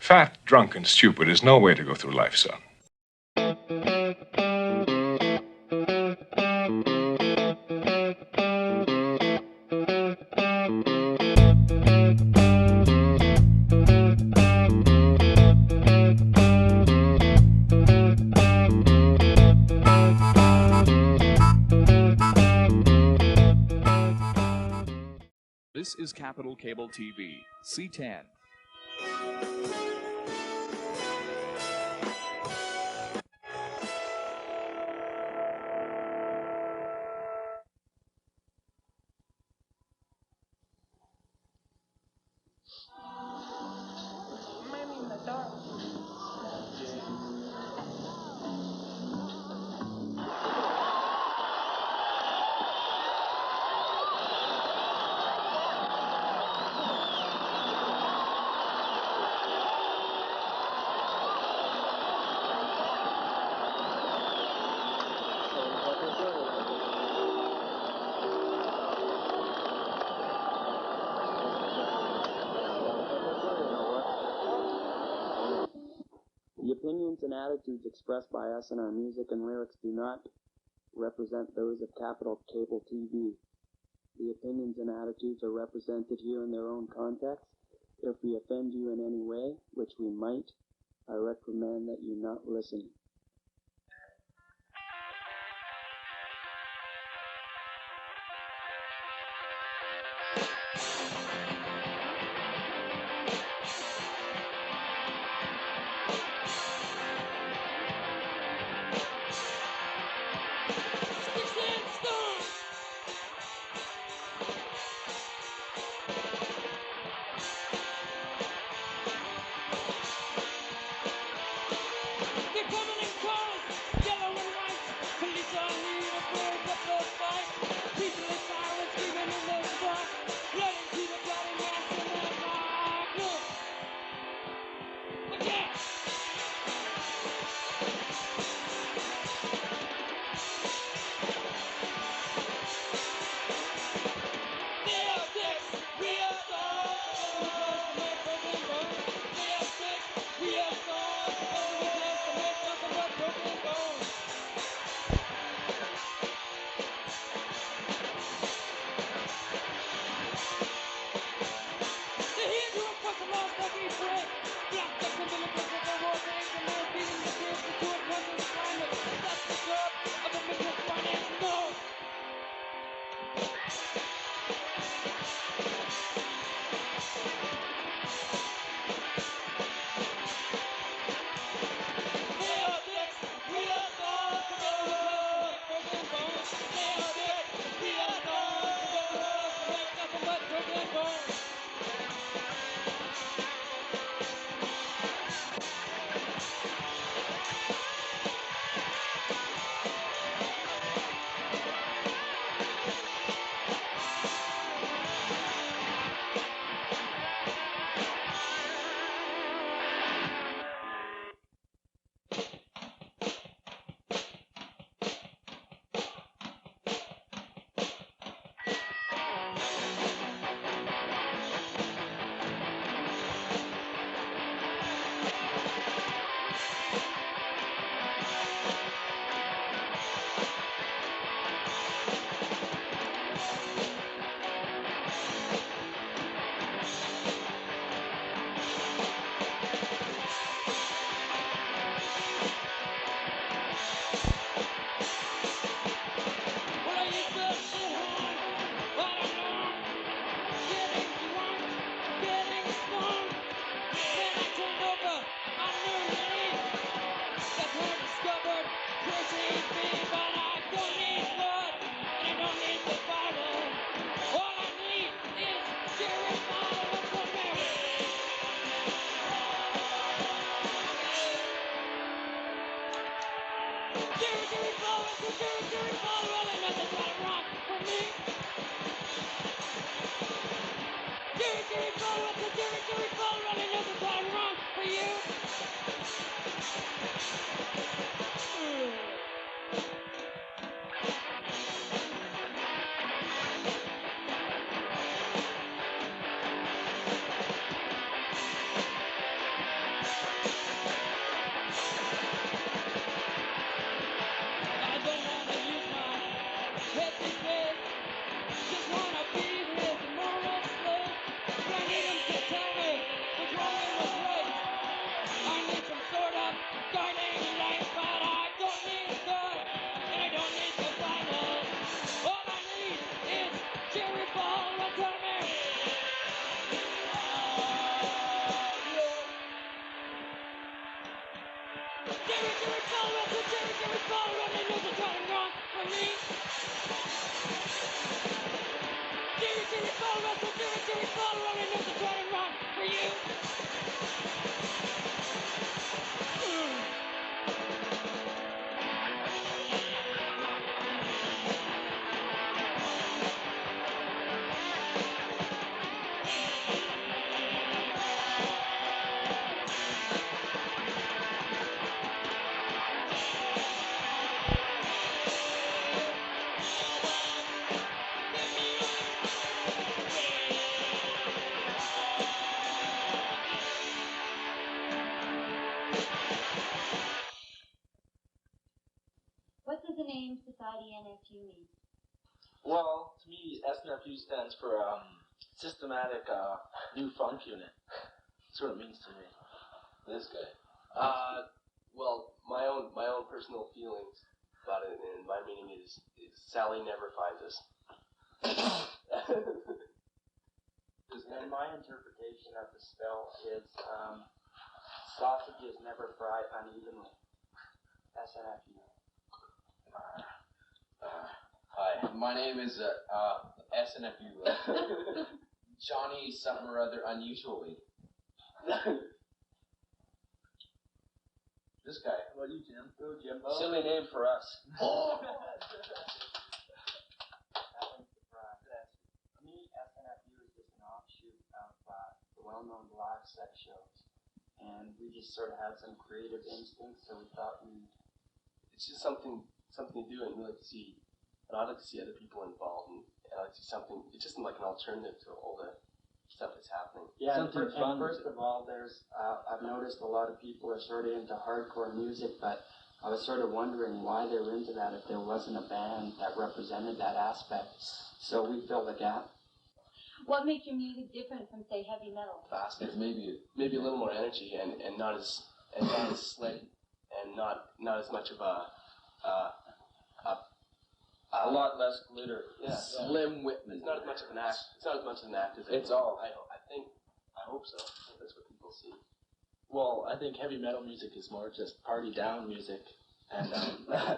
Fat, drunk, and stupid is no way to go through life, son. This is Capital Cable TV, C10. Man in the dark. The opinions and attitudes expressed by us in our music and lyrics do not represent those of Capital Cable TV. The opinions and attitudes are represented here in their own context. If we offend you in any way, which we might, I recommend that you not listen. They're coming What does the name Society S.N.F.U mean? Well, to me, S.N.F.U stands for Systematic New Funk Unit. That's what it means to me. This guy. Well, my own personal feelings about it, and my meaning is Sally never finds us. And my interpretation of the spell is sausages never fry unevenly. S.N.F.U. Hi, my name is S.N.F.U. Johnny something or other unusually. This guy. How about you, Jim? Go, Jimbo. Silly name for us. Oh! To me, S.N.F.U is just an offshoot of the well-known black sex shows. And we just sort of had some creative instincts, so we thought It's just something to do, and we like to see. And I'd like to see other people involved, and I like to see something. It's just like an alternative to all the stuff that's happening. Yeah, Something and fun. first of all, there's I've noticed a lot of people are sort of into hardcore music, but I was sort of wondering why they were into that if there wasn't a band that represented that aspect. So we filled the gap. What makes your music different from, say, heavy metal? Fast. It's maybe a little more energy and not as slick and not as much of a lot less glitter. Yeah. Slim Whitman. It's not as much of an act. It's not as much of an act as It's all. I hope so. That's what people see. Well, I think heavy metal music is more just party down music, and I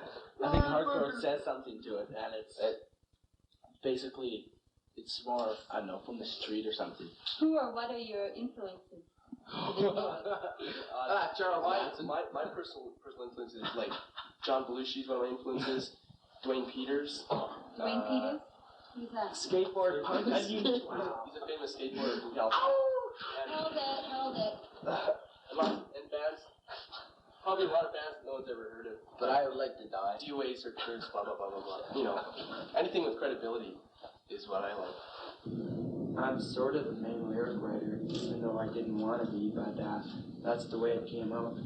think hardcore says something to it, and it's basically it's more, I don't know, from the street or something. Who or what are your influences? Charles Manson. My personal influence is like John Belushi is one of my influences. Dwayne Peters. Dwayne Peters? Who's that? Skateboard punk. Wow. He's a famous skateboarder from California. Hold it. And bands. Probably a lot of bands that no one's ever heard of. But I would like to die. DOA circus, blah blah blah blah blah. You know, anything with credibility is what I like. I'm sort of the main lyric writer, even though I didn't want to be, but that's the way it came out.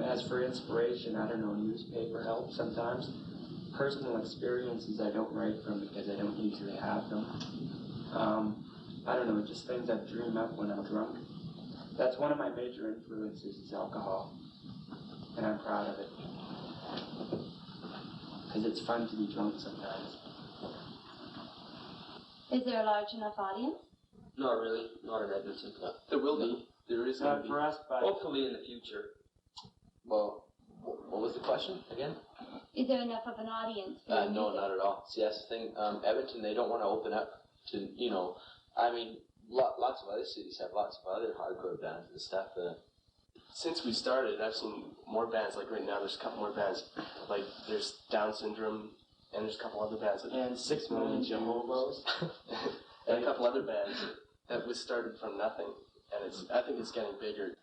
As for inspiration, I don't know, newspaper helps sometimes. Personal experiences I don't write from because I don't usually have them. I don't know, just things I dream up when I'm drunk. That's one of my major influences is alcohol, and I'm proud of it. Because it's fun to be drunk sometimes. Is there a large enough audience? Not really. Not in Edmonton. There will be. There is going Not to be. for us, but Hopefully in the future. Well, what was the question again? Is there enough of an audience for your No, music? not at all. See, that's the thing. Edmonton, they don't want to open up to, I mean, lots of other cities have lots of other hardcore bands and stuff. Since we started, I've seen more bands. Like right now, there's a couple more bands. Like there's Down Syndrome, and there's a couple other bands. Like, and 6 million Jehovah's. and a couple other bands that was started from nothing. And I think it's getting bigger.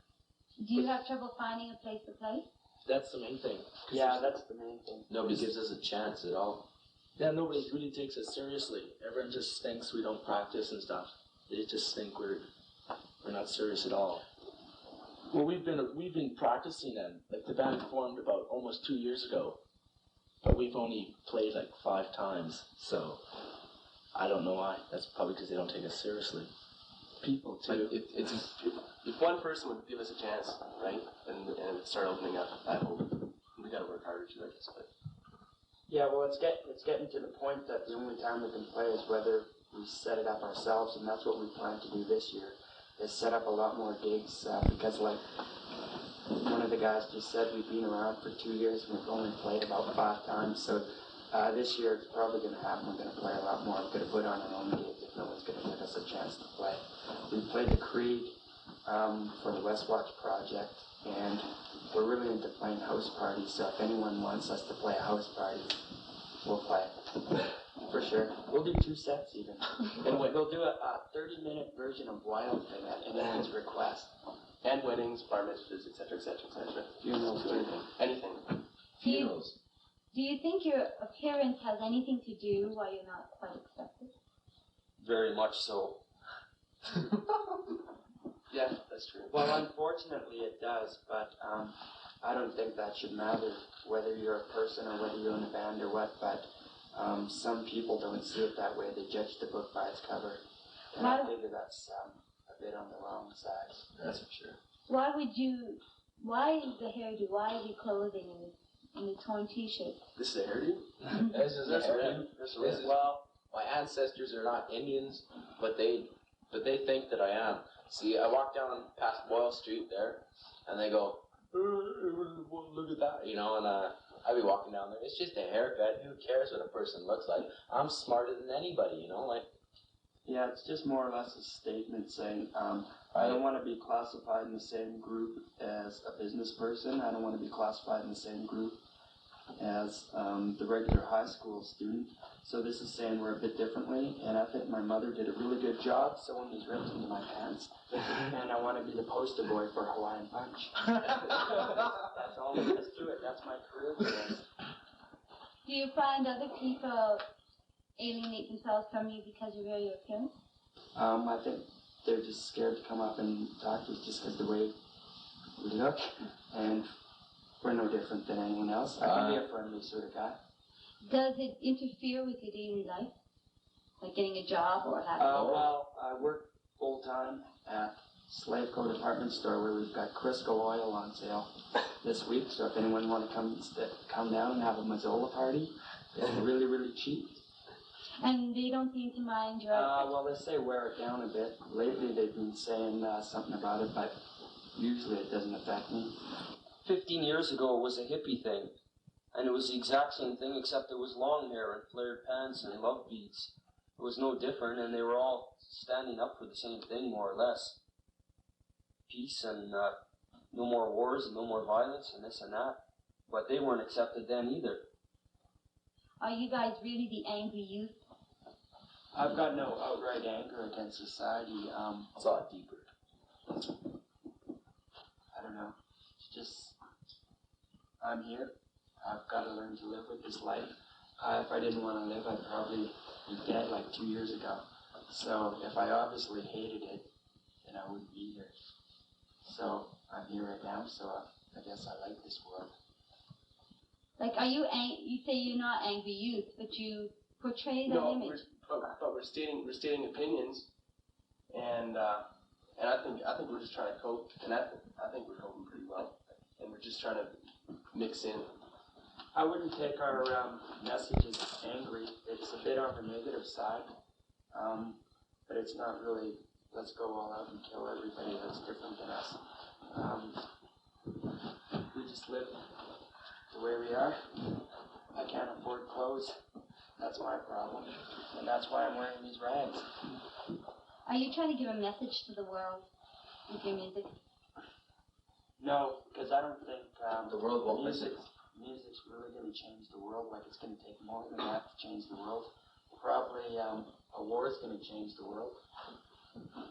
Do you have trouble finding a place to play? That's the main thing. Yeah, that's the main thing. Nobody gives us a chance at all. Yeah, nobody really takes us seriously. Everyone just thinks we don't practice and stuff. They just think we're not serious at all. Well, we've been practicing them. Like the band formed about almost 2 years ago, but we've only played like 5 times. So I don't know why. That's probably because they don't take us seriously. People too. If one person would give us a chance, right, and start opening up, I hope. We got to work harder too, I guess. But Yeah, well, it's getting to the point that the only time we can play is whether we set it up ourselves, and that's what we plan to do this year, is set up a lot more gigs, because like one of the guys just said, we've been around for 2 years and we've only played about 5 times, so this year it's probably going to happen. We're going to play a lot more. We're going to put on our own gigs if no one's going to give us a chance to play. We played the Creed for the Westwatch project, and we're really into playing house parties, so if anyone wants us to play a house party, we'll play. For sure. We'll do 2 sets even. And we'll do a 30-minute version of Wild Thing at anyone's request. And weddings, bar mitzvahs, etc., etc., etc. Funerals, anything. Funerals. Do you think your appearance has anything to do why you're not quite accepted? Very much so. Yeah, that's true. Well, unfortunately it does, but I don't think that should matter, whether you're a person or whether you're in a band or what, but some people don't see it that way. They judge the book by its cover. And I figure that's a bit on the wrong side. That's for sure. Why the hairdo? Why the clothing and the torn t-shirt? This is a hairdo? This is a hairdo. Well, my ancestors are not Indians, but they think that I am. See, I walk down past Boyle Street there, and they go, look at that, you know, and I be walking down there. It's just a haircut. Who cares what a person looks like? I'm smarter than anybody, you know, like. Yeah, it's just more or less a statement saying, I don't want to be classified in the same group as a business person. I don't want to be classified in the same group as the regular high school student. So this is saying we're a bit differently, and I think my mother did a really good job sewing these rips into my pants. And I want to be the poster boy for Hawaiian Punch. That's all there is to it. That's my career choice. Do you find other people alienate themselves from you because of your appearance? I think they're just scared to come up and talk to us just because the way we look, and we're no different than anyone else. I can be a friendly sort of guy. Does it interfere with your daily life? Like getting a job or having Well, I work full-time at Slaveco department store where we've got Crisco oil on sale this week, so if anyone want to come down and have a Mazzola party, it's really, really cheap. And they don't seem to mind your Well, they say wear it down a bit. Lately they've been saying something about it, but usually it doesn't affect me. 15 years ago it was a hippie thing, and it was the exact same thing except it was long hair and flared pants and love beads. It was no different, and they were all standing up for the same thing, more or less. Peace and no more wars and no more violence and this and that. But they weren't accepted then either. Are you guys really the angry youth? I've got no outright anger against society. It's a lot deeper. I don't know. It's just, I'm here. I've got to learn to live with this life. If I didn't want to live, I'd probably be dead like 2 years ago. So if I obviously hated it, then I wouldn't be here. So I'm here right now, so I guess I like this world. Like, are you you say you're not angry youth, but you portray that image. But we're stating opinions, and I think we're just trying to cope, and I think we're coping pretty well, and we're just trying to mix in. I wouldn't take our message as angry. It's a bit on the negative side, but it's not really, let's go all out and kill everybody that's different than us. We just live the way we are. I can't afford clothes. That's my problem, and that's why I'm wearing these rags. Are you trying to give a message to the world with your music? No, because I don't think The world won't listen. Music's really going to change the world. Like, it's going to take more than that to change the world. Probably a war is going to change the world. Bye.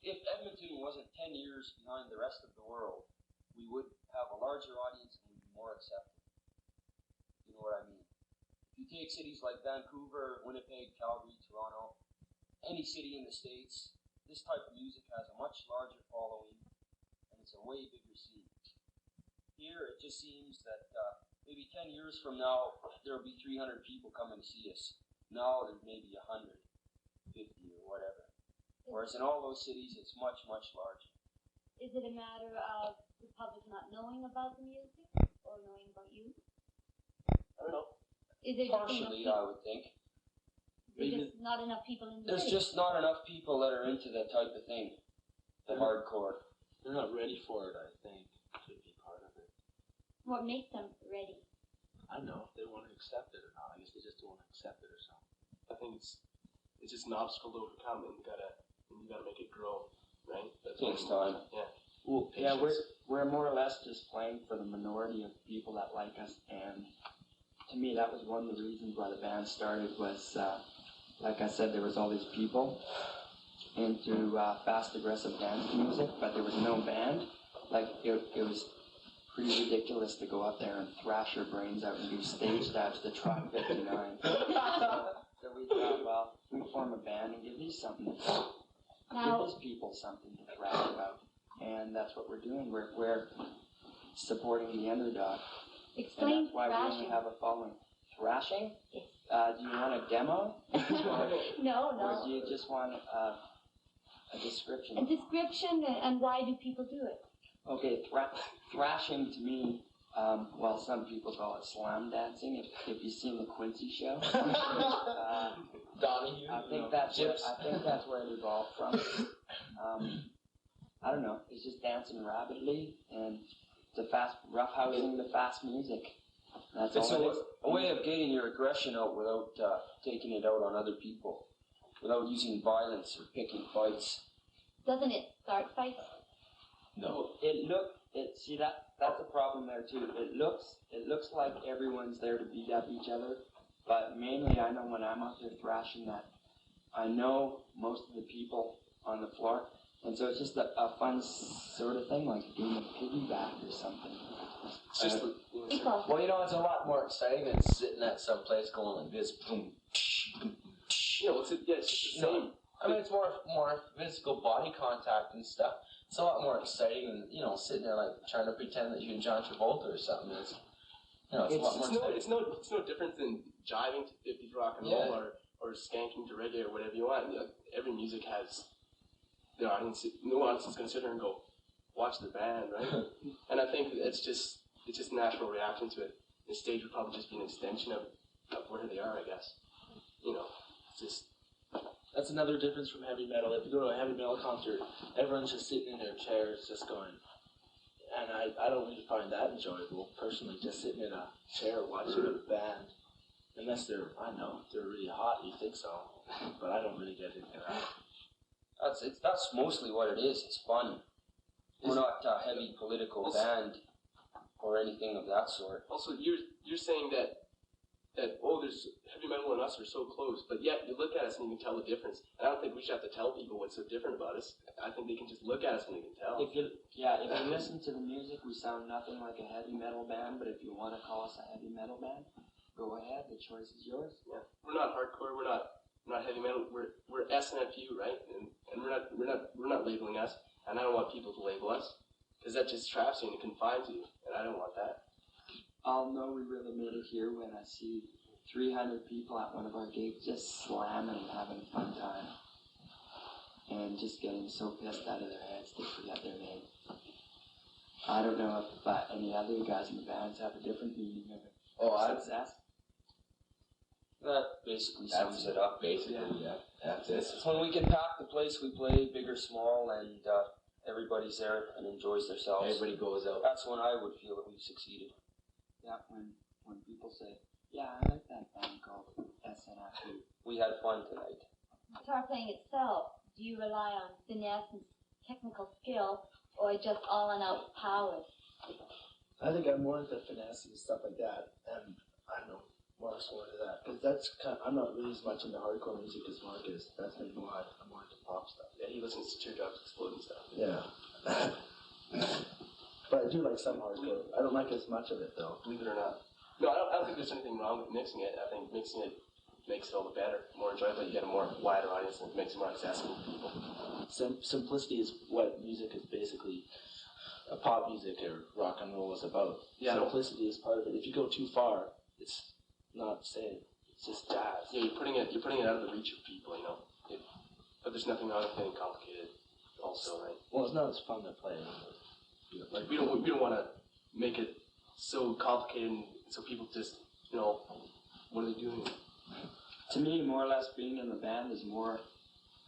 If Edmonton wasn't 10 years behind the rest of the world, we would have a larger audience and we'd be more accepted. You know what I mean? If you take cities like Vancouver, Winnipeg, Calgary, Toronto, any city in the States, this type of music has a much larger following and it's a way bigger scene. Here, it just seems that maybe 10 years from now, there will be 300 people coming to see us. Now, there's maybe 100, 50 or whatever. Whereas in all those cities, it's much, much larger. Is it a matter of the public not knowing about the music or knowing about you? I don't know. Is there Partially, I would think. There's just not enough people in the There's city? just not enough people that are into that type of thing. The hardcore. They're not ready for it, I think. Could be part of it. What makes them ready? I don't know if they want to accept it or not. I guess they just don't want to accept it or something. I think it's just an obstacle to overcome, and you gotta make it grow, right? It takes time. Yeah. Well, yeah, we're more or less just playing for the minority of people that like us, and to me that was one of the reasons why the band started was, like I said, there was all these people into fast aggressive dance music, but there was no band. Like it was pretty ridiculous to go up there and thrash your brains out and do stage dives to try 59. So we thought, well, we form a band and give these something to do. Give these people something to thrash about. And that's what we're doing. We're supporting the underdog. Explain and that's why thrashing. we only have a following. Thrashing? Yes. Do you want a demo? No. Or do you just want a description? A description, and why do people do it? Okay, thrashing to me, well, some people call it slam dancing. If you've seen the Quincy show, Donahue. I think that's where it evolved from. I don't know. It's just dancing rapidly and roughhousing the fast music. That's It's all it is. a way of getting your aggression out without taking it out on other people, without using violence or picking fights. Doesn't it start fights? No. See that's a problem there too. It looks like everyone's there to beat up each other, but mainly I know when I'm out there thrashing that I know most of the people on the floor, and so it's just a fun sort of thing, like a game of piggyback or something. It's just Well, you know, it's a lot more exciting than sitting at some place going like this. Boom. it's just the same. I mean, it's more physical body contact and stuff. It's a lot more exciting than, sitting there like trying to pretend that you're John Travolta or something. It's a lot more exciting. It's no different than jiving to 50s rock and roll or skanking to reggae or whatever you want. Every music has their audience. No audience is going to sit there and go watch the band, right? And I think it's just a natural reaction to it. The stage would probably just be an extension of where they are, I guess. It's just. That's another difference from heavy metal. If you go to a heavy metal concert, everyone's just sitting in their chairs just going, and I don't really find that enjoyable, personally, just sitting in a chair watching a band. Unless they're really hot, you think so. But I don't really get into that. That's mostly what it is. It's fun. We're not a heavy political band or anything of that sort. Also, you're saying that there's heavy metal and us are so close, but yet you look at us and you can tell the difference. And I don't think we should have to tell people what's so different about us. I think they can just look at us and they can tell. If you listen to the music, we sound nothing like a heavy metal band. But if you want to call us a heavy metal band, go ahead. The choice is yours. Yeah, we're not hardcore. We're not heavy metal. We're S.N.F.U, right? And we're not labeling us. And I don't want people to label us because that just traps you and it confines you. And I don't want that. I'll know we really made it here when I see 300 people at one of our gigs just slamming and having a fun time. And just getting so pissed out of their heads they forget their name. I don't know if any other guys in the bands have a different meaning of success. That basically sums it up. Basically, yeah. That's it. It's when we can pack the place we play, big or small, and everybody's there and enjoys themselves. Everybody goes out. That's when I would feel that we've succeeded. Yeah, when people say, yeah, I like that band called S.N.F.U. We had fun tonight. Guitar playing itself, do you rely on finesse and technical skill, or just all-in-out power? I think I'm more into finesse and stuff like that, and I don't know, Mark's more into that, because that's I'm not really as much into hardcore music as Mark is. That's maybe why I'm more into pop stuff. Yeah, he listens to Teardrops Explode and stuff. Yeah. But I do like some hardcore. I don't like as much of it, though. Believe it or not. No, I don't think there's anything wrong with mixing it. I think mixing it makes it all the better, more enjoyable. You get a more wider audience and it makes it more accessible to people. Simplicity is what music is basically. Pop music or rock and roll is about. Yeah, Simplicity is part of it. If you go too far, it's not the same. It's just jazz. Yeah, you're putting it out of the reach of people, you know. But there's nothing wrong with getting complicated, also, right? Well, it's not as fun to play. Like we don't want to make it so complicated and so people just, you know, what are they doing? To me, more or less, being in the band is more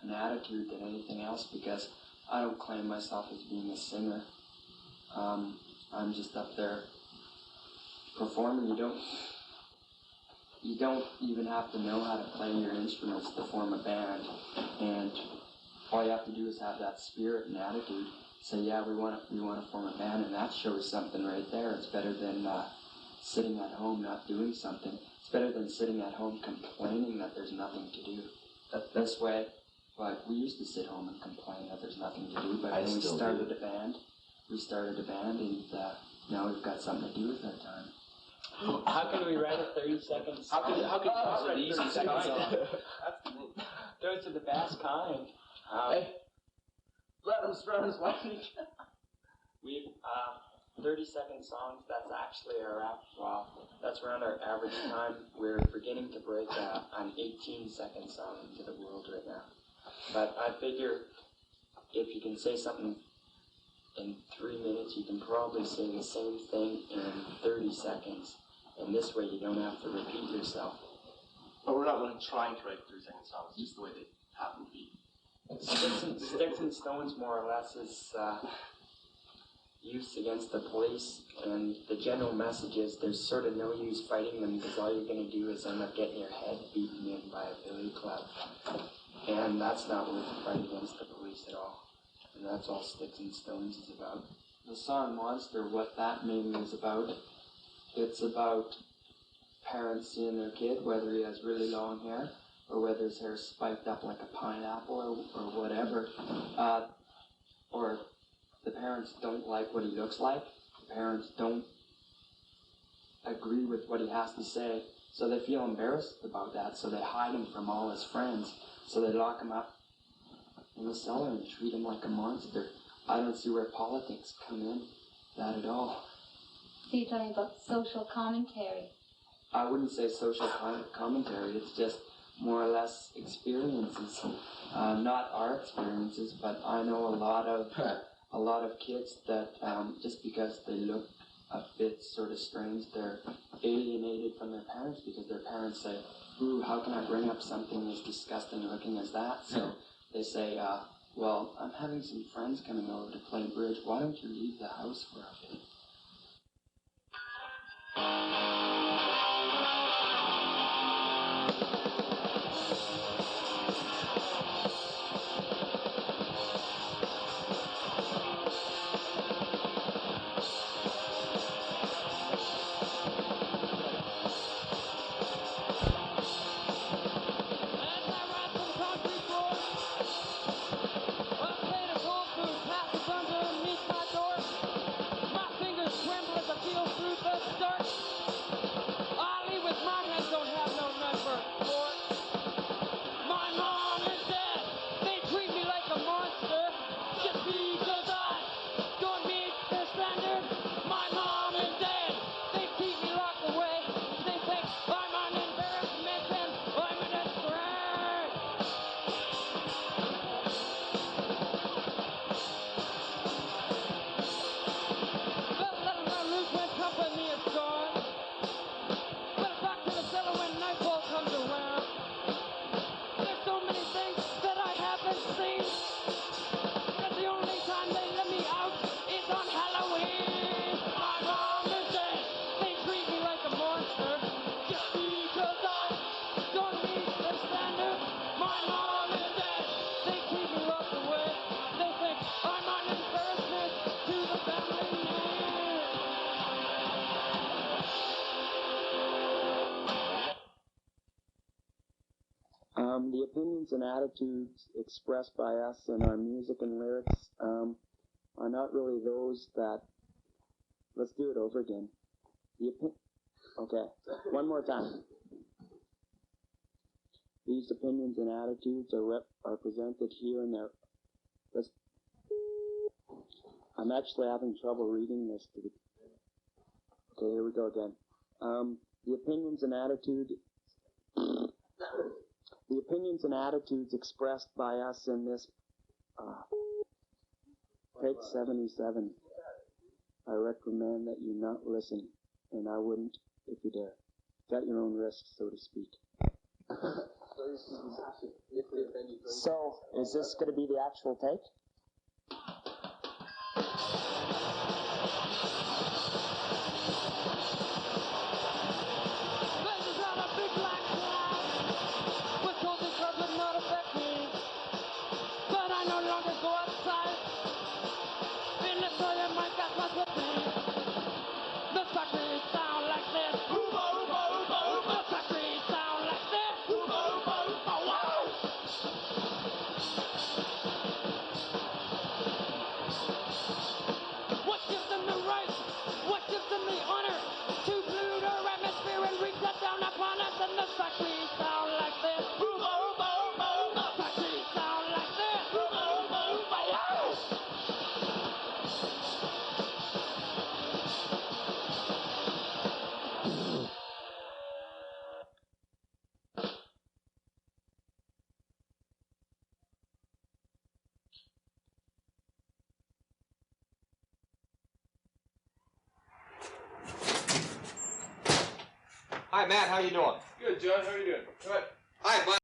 an attitude than anything else, because I don't claim myself as being a singer. I'm just up there performing. You don't even have to know how to play your instruments to form a band, and all you have to do is have that spirit and attitude. Say, yeah, we want to form a band, and that shows something right there. It's better than sitting at home not doing something. It's better than sitting at home complaining that there's nothing to do. This way, but we used to sit home and complain that there's nothing to do. But when we started a band, and now we've got something to do with our time. How can we write a 30-second song? How could you write a 30-second song? Those are the best kind. Hey, let them spread his lightning. We've 30-second songs. That's actually that's around our average time. We're beginning to break an 18-second song into the world right now. But I figure if you can say something in 3 minutes, you can probably say the same thing in 30 seconds. And this way you don't have to repeat yourself. But we're not really trying to write 30-second songs, just the way they happen to be. Sticks and Stones, more or less, is use against the police, and the general message is there's sort of no use fighting them, because all you're going to do is end up getting your head beaten in by a billy club. And that's not worth the fight against the police at all. And that's all Sticks and Stones is about. The song Monster, what that mainly is about, it's about parents seeing their kid, whether he has really long hair, or whether his hair is spiked up like a pineapple or whatever, or the parents don't like what he looks like, the parents don't agree with what he has to say, so they feel embarrassed about that, so they hide him from all his friends, so they lock him up in the cellar and treat him like a monster. I don't see where politics come in, that at all. So you're talking about social commentary? I wouldn't say social commentary, it's just more or less experiences. Not our experiences, but I know a lot of kids that just because they look a bit sort of strange, they're alienated from their parents because their parents say, ooh, how can I bring up something as disgusting looking as that? So they say, well, I'm having some friends coming over to play bridge. Why don't you leave the house for a bit? Underneath my door, my fingers tremble as I feel through the dark. The opinions and attitudes expressed by us in our music and lyrics are not really those that... Let's do it over again. Okay, one more time. These opinions and attitudes are presented here and there. I'm actually having trouble reading this. Okay, here we go again. The opinions and attitudes expressed by us in this take 77. I recommend that you not listen, and I wouldn't if you dare. At your own risk, so to speak. So, is this going to be the actual take? Hi, Matt. How you doing? Good, John. How are you doing? Good. Hi, Mike.